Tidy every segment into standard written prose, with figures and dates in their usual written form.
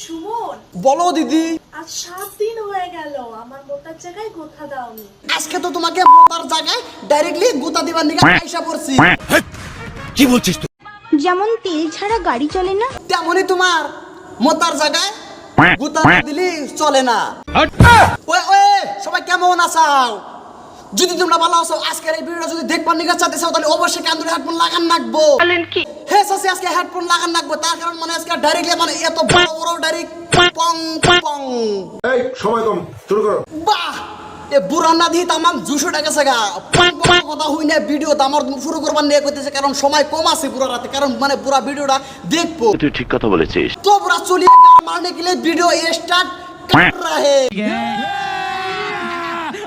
সুমন, বলো দিদি। আজ 7 দিন হয়ে গেল আমার মোটার জায়গায় গোথা দাওনি। আজকে তো তোমাকে মোটার জায়গায় ডাইরেক্টলি গুতা দিবার নিকে আইসা পড়ছি। কি বলছিস তুই? যেমন তেল ছাড়া গাড়ি চলে না, তেমনই তোমার মোটার জায়গায় গুতা না দিলি চলে না। ওই ওই সবাই কেমন আছাও? যদি তোমরা ভালো আছো, আজকের এই ভিডিওটা যদি দেখবার নিকে চাইতে চাও তাহলে অবশ্যই কান্দুরে হেডফোন লাগান রাখবো। বলেন কি? হ্যাঁ সাসি, আজকে হেডফোন লাগান রাখবো, তার কারণ মানে আজকে ডাইরেক্টলি মানে এত বড় বড় ডাইরেক্ট পং পং। এই সময় কম, শুরু করো। বাহ, এ বুড়ানা দিয়ে তামাম 200 টাকা সাগা পং পং কথা হই না। ভিডিও তো আমার শুরু করবার নিয়ে কইতেছে, কারণ সময় কম আছে পুরো রাতে, কারণ মানে পুরো ভিডিওটা দেখবো। তুই ঠিক কথা বলেছিস। তো পুরো চলিয়ে গান মারনে के लिए वीडियो स्टार्ट कर रहे हैं।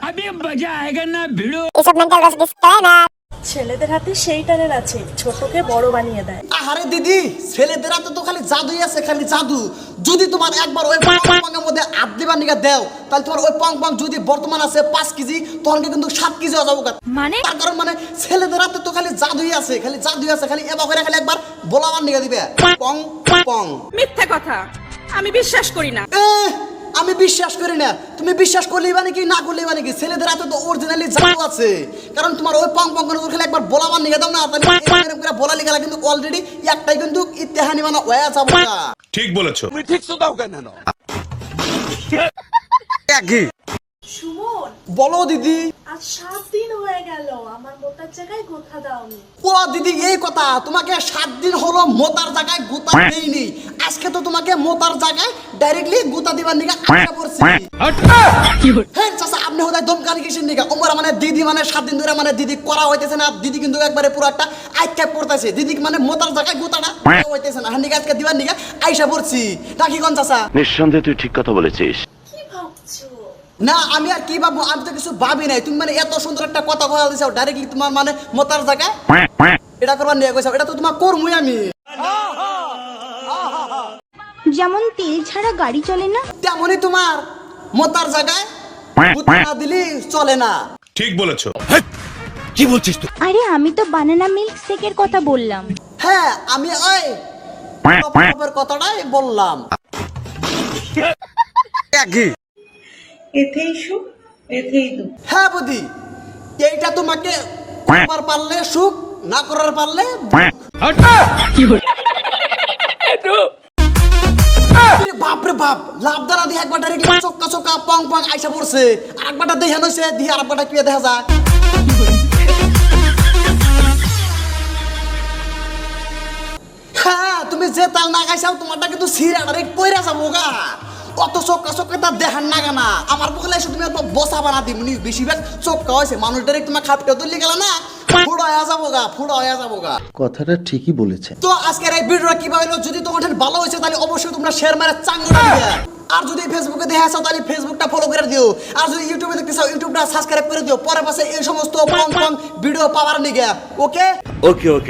अभी मजा आएगा ना भिड़ो। ছেলেদের হাতে সেই ট্যালেন্ট আছে, ছোটকে বড় বানিয়ে দেয়। আরে দিদি, ছেলেদের হাতে তো খালি জাদুই আছে, খালি জাদু। যদি তোমার একবার ওই পং পংয়ের মধ্যে হাত দিবার নিকে দাও, তাহলে তোমার ওই পং পং যদি বর্তমান আছে 5 কেজি, তখন কিন্তু 7 কেজি হয়ে যাবো। মানে তার কারণ মানে ছেলেদের হাতে তো খালি জাদুই আছে, খালি জাদুই আছে, খালি এবার করে খালি একবার বলাবার নিকে দিবে পং পং। মিথ্যা কথা, আমি বিশ্বাস করি না। আমি বিশ্বাস করি না। তুমি বিশ্বাস করলেই মানে কি, না করলেই মানে কি, ছেলেদের হাতে তো অরিজিনালি জাদু আছে। কারণ তোমার ওই পং পং করে খালি একবার বলাবার নিকে দাও না, তাহলে এরকম করে বলা লিখা কিন্তু অলরেডি একটাই কিন্তু ইত্তেহানি মানে হয়ে যাবো। ঠিক বলেছো। তুমি ঠিক শুধাও কেন? সুমন, বলো দিদি। আজ 7 দিন হয়ে গেল আমার মোটার জায়গায় গোথা দাওনি। ও দিদি, এই কথা তোমাকে 7 দিন হলো মোতার জায়গায় গুতা দেইনি। আজকে তো তোমাকে মোতার জায়গায় ডাইরেক্টলি গুতা দিবার নিকে আশা করছি। হ্যাঁ চাচা, আপনি হয়তো দমকানি কিসের নিকে ওমরা মানে দিদি মানে 7 দিন ধরে মানে দিদি করা হইতেছে না। দিদি কিন্তু একবারে পুরো একটা আইকা পড়তেছে। দিদি মানে মোতার জায়গায় গুতাটা হইতেছে না, হান্ডিকে আজকে দিবার নিকে আইসা পড়ছি। নাকি কোন চাচা? নিঃসন্দেহে তুই ঠিক কথা বলেছিস। কি ভাবছো? না আমি আর কি ভাববো, আমি তো কিছু ভাবি নাই। তুমি মানে এত সুন্দর একটা কথা কথা দিছাও ডাইরেক্টলি তোমার মানে মোতার জায়গায় এটা করবার নিয়ে কইছাও, এটা তো তোমার করমুই আমি। যেমন তেল ছাড়া গাড়ি চলে না, তেমনই তোমার মোতার জায়গায় গুতা না দিলি চলে না। ঠিক বলেছো। কি বলছিস তুই? আরে আমি তো বানানা মিল্ক শেকের কথা বললাম। হ্যাঁ আমি ওই টপের কথাটাই বললাম। এতেই সুখ, এতেই দুঃখ। হ্যাঁ বুদ্ধি, এইটা তোমাকে করার পারলে সুখ, না করার পারলে বাপরে বাপ। লাভ দানা দিয়ে একবার ডাইরেক্ট চক্কা চক্কা পং পং আইসা পড়ছে। একবারটা দেখে নইছে দিয়ে আর একবারটা কি দেখা যায়। হ্যাঁ তুমি যে তাল না খাইছাও তোমারটা কিন্তু সিরা ডাইরেক্ট পয়রা যাবো গা। অত চক্কা চক্কা তার দেখার নাগা না। আমার পক্ষে এসে তুমি একবার বসা বানা দিবনি। বেশিরভাগ চক্কা হয়েছে, মানুষ ডাইরেক্ট তোমার খাপটা তুললে গেল না, ফুড়া হয়ে যাবো গা, ফুড়া হয়ে যাবো গা। কথাটা ঠিকই বলেছে। তো আজকের এই ভিডিওটা কিভাবে হলো, যদি তোমার ভালো হয়েছে তাহলে অবশ্যই তোমরা শেয়ার মারা চাঙ্গুটা দিবে। আর যদি ফেসবুকে দেখে আসো তাহলে ফেসবুকটা ফলো করে দিও। আর যদি ইউটিউবে দেখতে চাও ইউটিউবটা সাবস্ক্রাইব করে দিও, পরে পাশে এই সমস্ত পং পং ভিডিও পাওয়ার নিগে। ওকে ওকে ওকে।